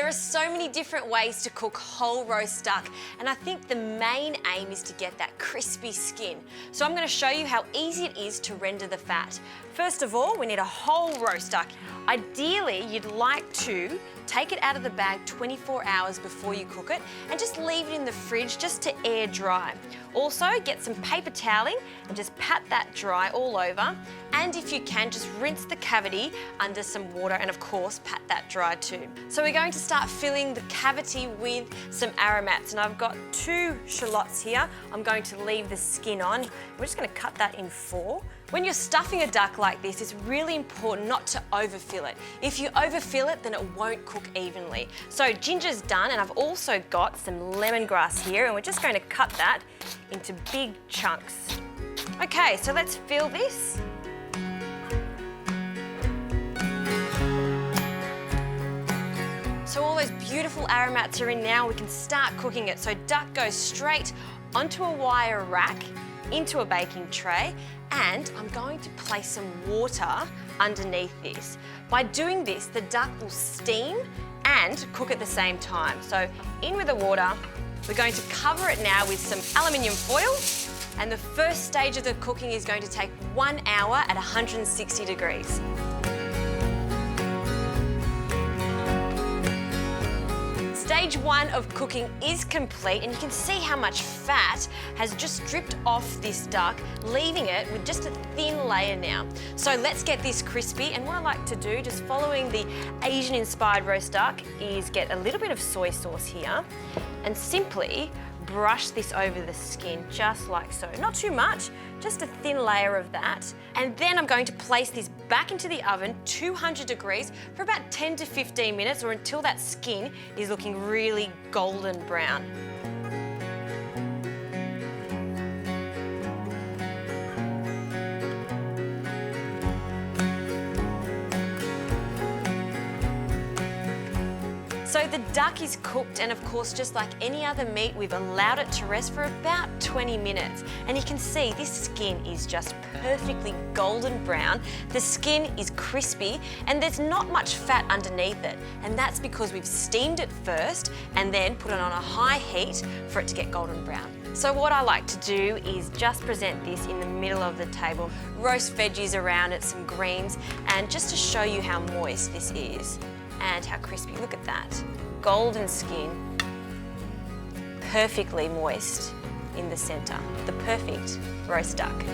There are so many different ways to cook whole roast duck, and I think the main aim is to get that crispy skin. So I'm going to show you how easy it is to render the fat. First of all, we need a whole roast duck. Ideally, you'd like to take it out of the bag 24 hours before you cook it and just leave it in the fridge just to air dry. Also, get some paper toweling and just pat that dry all over. And if you can, just rinse the cavity under some water and of course, pat that dry too. So we're going to start filling the cavity with some aromats, and I've got 2 shallots here. I'm going to leave the skin on. We're just going to cut that in 4. When you're stuffing a duck like this, it's really important not to overfill it. If you overfill it, then it won't cook evenly. So ginger's done, and I've also got some lemongrass here, and we're just going to cut that into big chunks. Okay, so let's fill this. So all those beautiful aromats are in now, we can start cooking it. So duck goes straight onto a wire rack, into a baking tray, and I'm going to place some water underneath this. By doing this, the duck will steam and cook at the same time. So in with the water, we're going to cover it now with some aluminium foil, and the first stage of the cooking is going to take 1 hour at 160 degrees. Stage 1 of cooking is complete, and you can see how much fat has just dripped off this duck, leaving it with just a thin layer now. So let's get this crispy, and what I like to do, just following the Asian-inspired roast duck, is get a little bit of soy sauce here and simply brush this over the skin, just like so. Not too much, just a thin layer of that. And then I'm going to place this back into the oven, 200 degrees, for about 10 to 15 minutes, or until that skin is looking really golden brown. So the duck is cooked, and of course, just like any other meat, we've allowed it to rest for about 20 minutes. And you can see this skin is just perfectly golden brown. The skin is crispy, and there's not much fat underneath it. And that's because we've steamed it first and then put it on a high heat for it to get golden brown. So what I like to do is just present this in the middle of the table, roast veggies around it, some greens, and just to show you how moist this is. And how crispy, look at that. Golden skin, perfectly moist in the centre. The perfect roast duck.